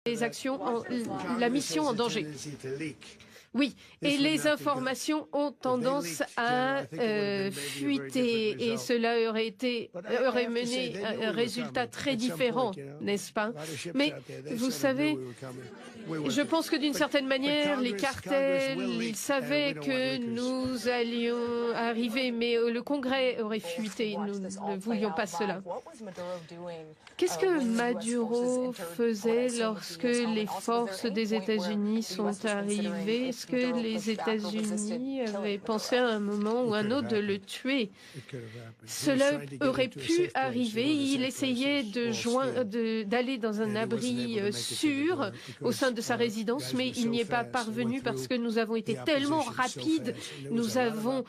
les actions, la mission en danger. Oui, et les informations ont tendance à fuiter et cela aurait mené un résultat très différent, n'est-ce pas? Mais vous savez, je pense que d'une certaine manière, les cartels, ils savaient que nous allions arriver, mais le Congrès aurait fuité. Nous ne voulions pas cela. Qu'est-ce que Maduro faisait lorsque les forces des États-Unis sont arrivées? Est-ce que les États-Unis avaient pensé à un moment ou un autre de le tuer? Cela aurait pu arriver. Il essayait d'aller dans un abri sûr au sein de sa résidence, mais il n'y est pas parvenu parce que nous avons été tellement rapides. Nous avons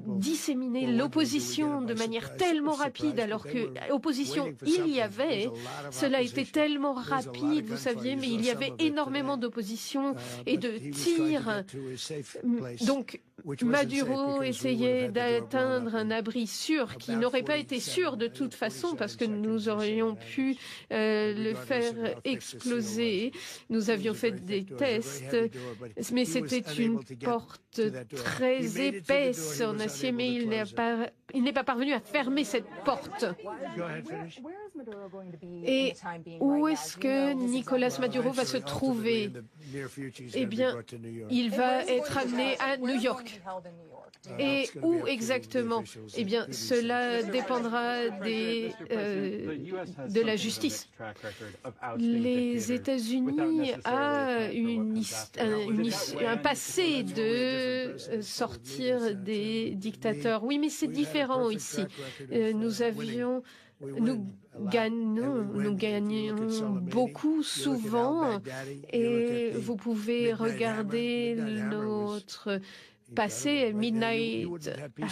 disséminé l'opposition de manière tellement rapide, alors que opposition il y avait. Cela a été tellement rapide, vous saviez, mais il y avait énormément d'opposition et de tirs. Donc, Maduro essayait d'atteindre un abri sûr qui n'aurait pas été sûr de toute façon parce que nous aurions pu le faire exploser. Nous avions fait des tests, mais c'était une porte très épaisse en acier, mais il n'est pas parvenu à fermer cette porte. Et où est-ce que Nicolás Maduro va se trouver? Eh bien, il va être amené à New York. Et où exactement? Eh bien, cela dépendra de la justice. Les États-Unis ont un passé de sortir des dictateurs. Oui, mais c'est différent ici. Nous gagnons beaucoup souvent et vous pouvez regarder notre passé, Midnight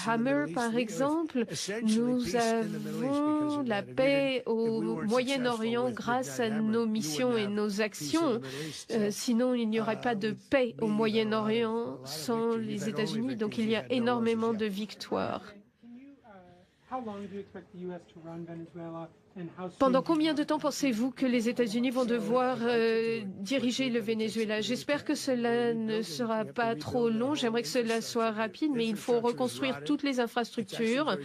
Hammer par exemple. Nous avons la paix au Moyen-Orient grâce à nos missions et nos actions. Sinon, il n'y aurait pas de paix au Moyen-Orient sans les États-Unis. Donc il y a énormément de victoires. Pendant combien de temps pensez-vous que les États-Unis vont devoir diriger le Venezuela? J'espère que cela ne sera pas trop long. J'aimerais que cela soit rapide, mais il faut reconstruire toutes les infrastructures.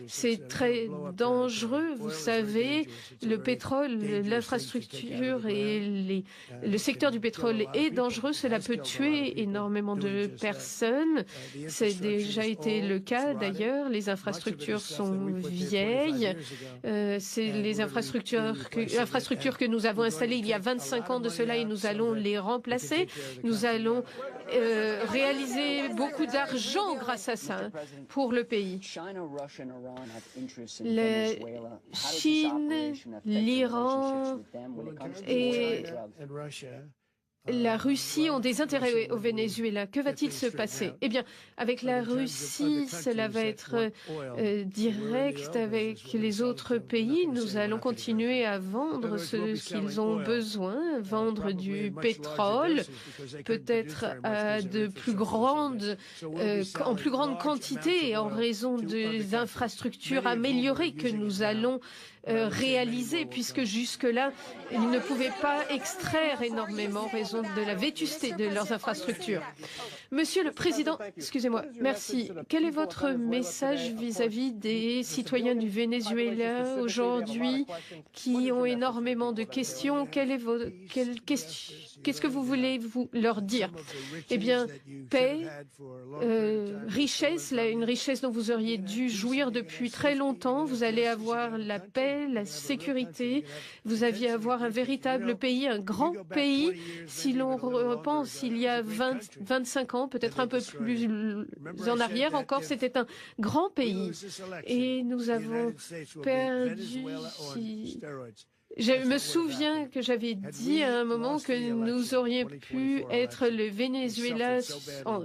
C'est très dangereux, vous savez. Le pétrole, l'infrastructure et le secteur du pétrole est dangereux. Cela peut tuer énormément de personnes. C'est déjà été le cas d'ailleurs. Les infrastructures sont vieilles. C'est les infrastructures que nous avons installées il y a 25 ans de cela et nous allons les remplacer. Nous allons réaliser beaucoup d'argent grâce à ça pour le pays. La Chine, l'Iran et la Russie ont des intérêts au Venezuela. Que va-t-il se passer? Eh bien, avec la Russie, cela va être direct. Avec les autres pays, nous allons continuer à vendre ce qu'ils ont besoin, vendre du pétrole, peut-être en plus grande quantité en raison des infrastructures améliorées que nous allons réaliser, puisque jusque-là, ils ne pouvaient pas extraire énormément en raison de la vétusté de leurs infrastructures. Monsieur le Président, excusez-moi, merci. Quel est votre message vis-à-vis des citoyens du Venezuela aujourd'hui qui ont énormément de questions? Qu'est-ce que vous voulez leur dire? Eh bien, paix, richesse, une richesse dont vous auriez dû jouir depuis très longtemps. Vous allez avoir la paix, la sécurité. Vous alliez avoir un véritable pays, un grand pays. Si l'on repense il y a 25 ans, peut-être un peu plus en arrière encore, c'était un grand pays. Et nous avons perdu... Je me souviens que j'avais dit à un moment que nous aurions pu être le Venezuela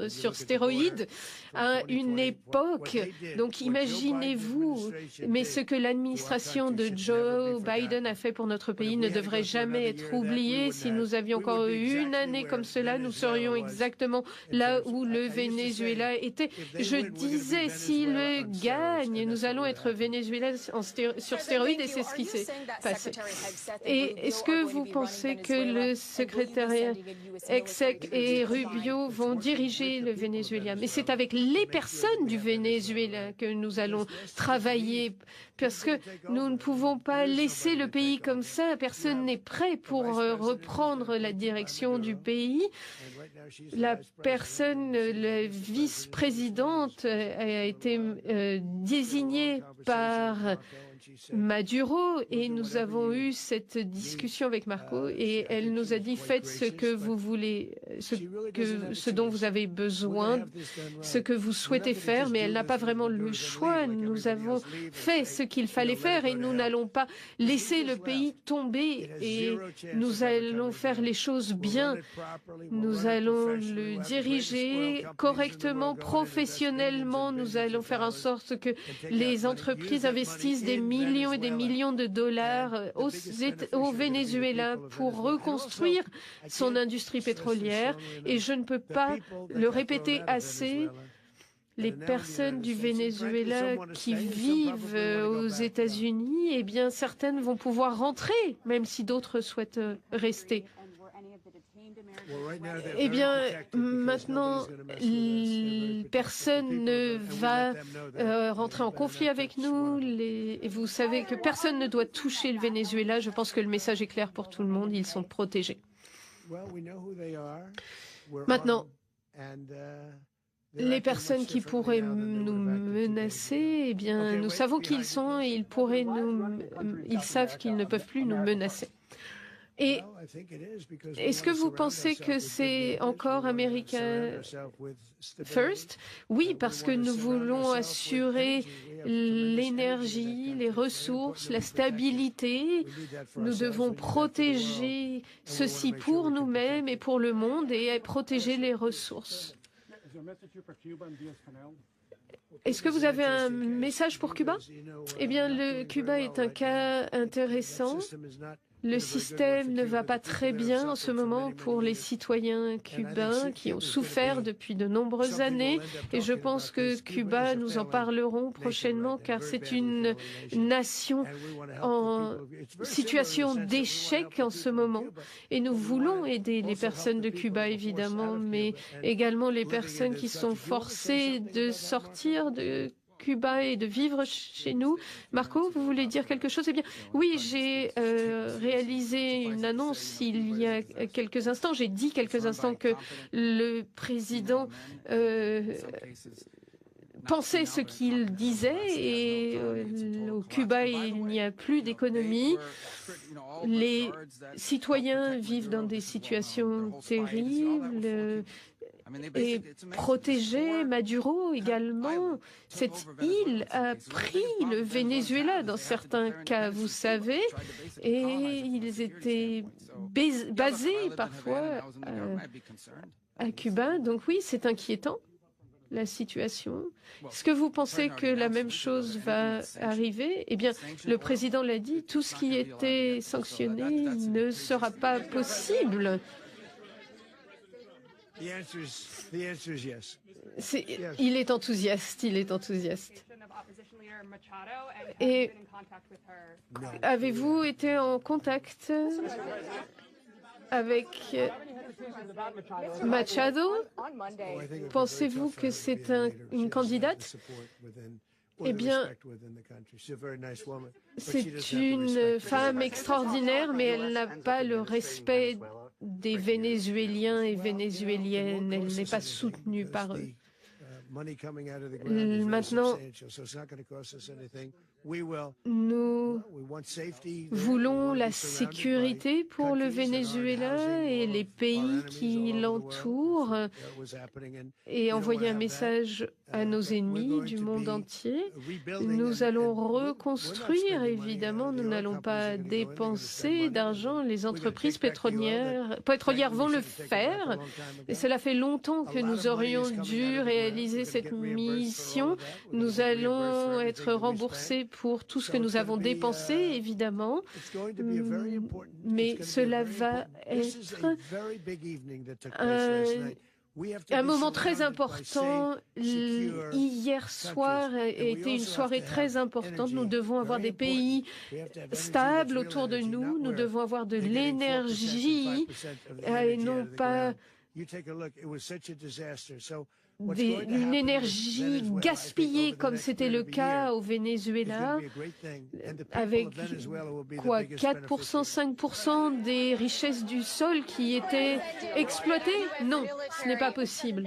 sur stéroïdes à une époque. Donc imaginez-vous, mais ce que l'administration de Joe Biden a fait pour notre pays ne devrait jamais être oublié. Si nous avions encore eu une année comme cela, nous serions exactement là où le Venezuela était. Je disais, s'il gagne, nous allons être Venezuela sur stéroïdes et c'est ce qui s'est passé. Et est-ce que vous pensez que le secrétariat Exec et Rubio vont diriger le Venezuela? Mais c'est avec les personnes du Venezuela que nous allons travailler, parce que nous ne pouvons pas laisser le pays comme ça. Personne n'est prêt pour reprendre la direction du pays. La personne, la vice-présidente, a été désignée par Maduro, et nous avons eu cette discussion avec Marco, et elle nous a dit: faites ce que vous voulez, ce dont vous avez besoin, ce que vous souhaitez faire, mais elle n'a pas vraiment le choix. Nous avons fait ce qu'il fallait faire et nous n'allons pas laisser le pays tomber, et nous allons faire les choses bien. Nous allons le diriger correctement, professionnellement. Nous allons faire en sorte que les entreprises investissent des millions et des millions de dollars au Venezuela pour reconstruire son industrie pétrolière. Et je ne peux pas le répéter assez, les personnes du Venezuela qui vivent aux États-Unis, eh bien, certaines vont pouvoir rentrer, même si d'autres souhaitent rester. Eh bien, maintenant, personne ne va rentrer en conflit avec nous. Et vous savez que personne ne doit toucher le Venezuela. Je pense que le message est clair pour tout le monde. Ils sont protégés. Maintenant, les personnes qui pourraient nous menacer, eh bien, nous savons qui ils sont et ils savent qu'ils ne peuvent plus nous menacer. Et est-ce que vous pensez que c'est encore America First? Oui, parce que nous voulons assurer l'énergie, les ressources, la stabilité. Nous devons protéger ceci pour nous-mêmes et pour le monde, et protéger les ressources. Est-ce que vous avez un message pour Cuba? Eh bien, le Cuba est un cas intéressant. Le système ne va pas très bien en ce moment pour les citoyens cubains qui ont souffert depuis de nombreuses années, et je pense que Cuba, nous en parlerons prochainement, car c'est une nation en situation d'échec en ce moment, et nous voulons aider les personnes de Cuba évidemment, mais également les personnes qui sont forcées de sortir de Cuba et de vivre chez nous. Marco, vous voulez dire quelque chose? Eh bien, oui, j'ai réalisé une annonce il y a quelques instants. J'ai dit quelques instants que le président pensait ce qu'il disait, et au Cuba, il n'y a plus d'économie. Les citoyens vivent dans des situations terribles. Et protéger Maduro également. Cette île a pris le Venezuela dans certains cas, vous savez, et ils étaient basés parfois à Cuba. Donc oui, c'est inquiétant, la situation. Est-ce que vous pensez que la même chose va arriver? Eh bien, le président l'a dit, tout ce qui était sanctionné ne sera pas possible. Il est enthousiaste, il est enthousiaste. Et avez-vous été en contact avec Machado? Pensez-vous que c'est une candidate? Eh bien, c'est une femme extraordinaire, mais elle n'a pas le respect des Vénézuéliens et Vénézuéliennes. Elle n'est pas soutenue par eux. Maintenant, nous voulons la sécurité pour le Venezuela et les pays qui l'entourent, et envoyer un message à nos ennemis du monde entier. Nous allons reconstruire, évidemment, nous n'allons pas dépenser d'argent. Les entreprises pétrolières vont le faire, et cela fait longtemps que nous aurions dû réaliser cette mission. Nous allons être remboursés pour tout ce que nous avons dépensé, évidemment, mais cela va être Un moment très important, hier soir a été une soirée très importante. Nous devons avoir des pays stables autour de nous, nous devons avoir de l'énergie et non pas une énergie gaspillée comme c'était le cas au Venezuela, avec quoi 4%, 5% des richesses du sol qui étaient exploitées? Non, ce n'est pas possible.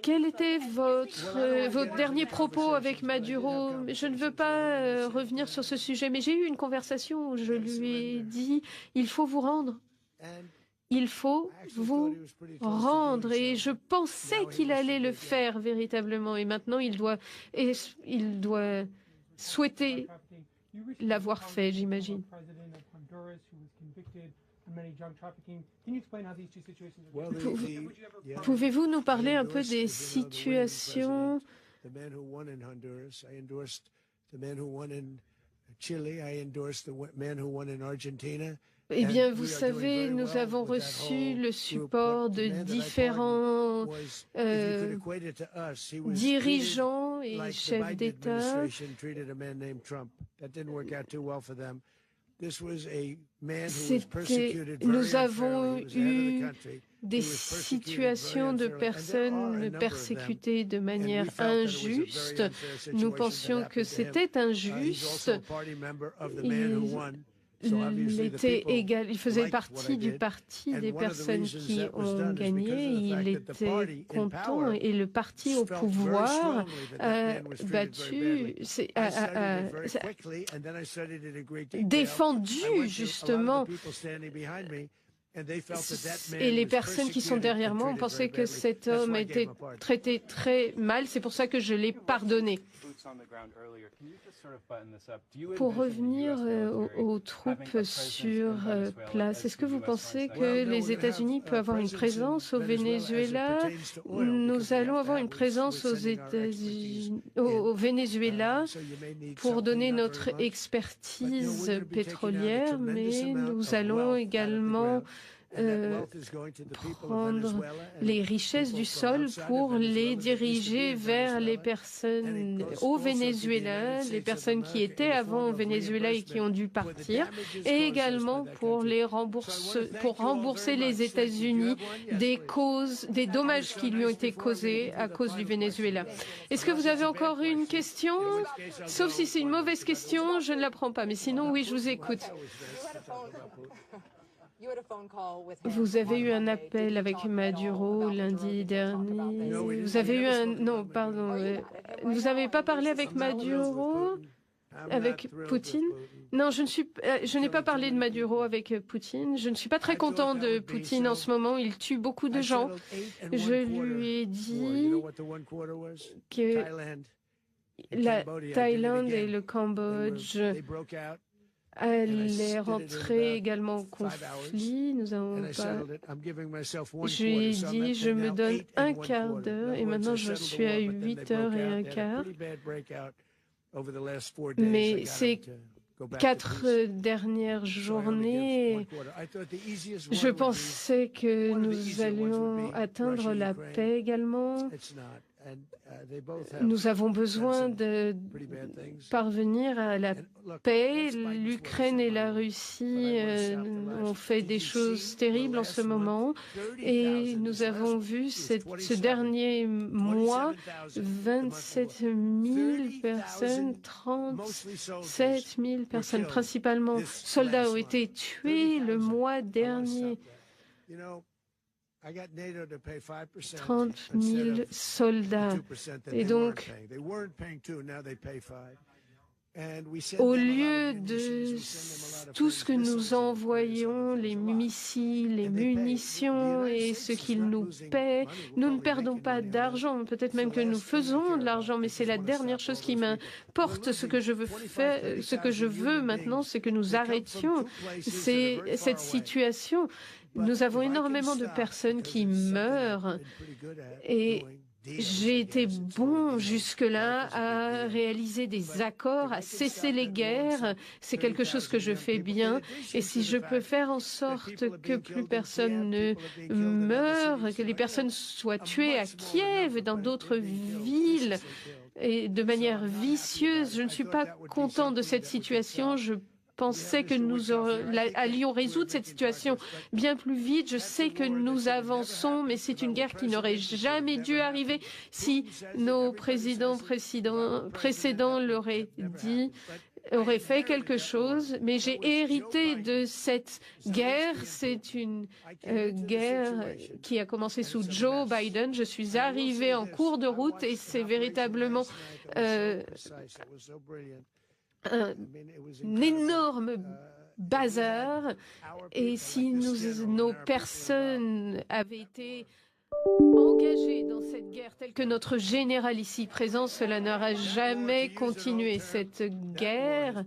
Quel était votre dernier propos avec Maduro? Je ne veux pas revenir sur ce sujet, mais j'ai eu une conversation où je lui ai dit, il faut vous rendre. Il faut vous rendre. Et je pensais qu'il allait le faire véritablement. Et maintenant, il doit souhaiter l'avoir fait, j'imagine. Pouvez-vous nous parler un peu des situations? Eh bien, vous savez, nous avons reçu le support de différents dirigeants et chefs d'État. Nous avons eu des situations de personnes persécutées de manière injuste. Nous pensions que c'était injuste. Il faisait partie du parti des personnes qui ont gagné. Il était content et le parti au pouvoir a défendu justement. Et les personnes qui sont derrière moi ont pensé que cet homme a été traité très mal. C'est pour ça que je l'ai pardonné. Pour revenir aux troupes sur place, est-ce que vous pensez que les États-Unis peuvent avoir une présence au Venezuela? Nous allons avoir une présence au Venezuela pour donner notre expertise pétrolière, mais nous allons également prendre les richesses du sol pour les diriger vers les personnes au Venezuela, les personnes qui étaient avant au Venezuela et qui ont dû partir, et également pour rembourser les États-Unis des dommages qui lui ont été causés à cause du Venezuela. Est-ce que vous avez encore une question? Sauf si c'est une mauvaise question, je ne la prends pas, mais sinon, oui, je vous écoute. Vous avez eu un appel avec Maduro lundi dernier. Vous avez eu un... Non, pardon. Vous n'avez pas parlé avec Maduro? Avec Poutine? Non, je n'ai pas parlé de Maduro avec Poutine. Je ne suis pas très content de Poutine en ce moment. Il tue beaucoup de gens. Je lui ai dit que la Thaïlande et le Cambodge allaient rentrer également au conflit. Je lui ai dit, je me donne un quart d'heure et maintenant je suis à 8h15. Mais ces 4 dernières journées, je pensais que nous allions atteindre la paix également. Nous avons besoin de parvenir à la paix. L'Ukraine et la Russie ont fait des choses terribles en ce moment et nous avons vu ce dernier mois 27 000 personnes, 37 000 personnes, principalement soldats, ont été tués le mois dernier. 30 000 soldats. Et donc, au lieu de tout ce que nous envoyons, les missiles, les munitions et ce qu'ils nous paient, nous ne perdons pas d'argent. Peut-être même que nous faisons de l'argent, mais c'est la dernière chose qui m'importe. Ce que je veux maintenant, c'est que nous arrêtions cette situation. Nous avons énormément de personnes qui meurent et J'ai été bon jusque-là à réaliser des accords, à cesser les guerres. C'est quelque chose que je fais bien. Et si je peux faire en sorte que plus personne ne meure, que les personnes soient tuées à Kiev et dans d'autres villes et de manière vicieuse, je ne suis pas content de cette situation. Je pensais que nous allions résoudre cette situation bien plus vite. Je sais que nous avançons, mais c'est une guerre qui n'aurait jamais dû arriver si nos présidents précédents l'auraient dit, auraient fait quelque chose. Mais j'ai hérité de cette guerre. C'est une guerre qui a commencé sous Joe Biden. Je suis arrivée en cours de route et c'est véritablement un énorme bazar. Et si nos personnes avaient été engagées dans cette guerre telle que notre général ici présent, cela n'aurait jamais continué. Cette guerre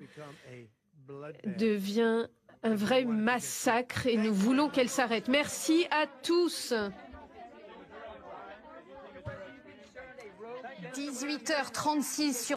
devient un vrai massacre et nous voulons qu'elle s'arrête. Merci à tous. 18h36 sur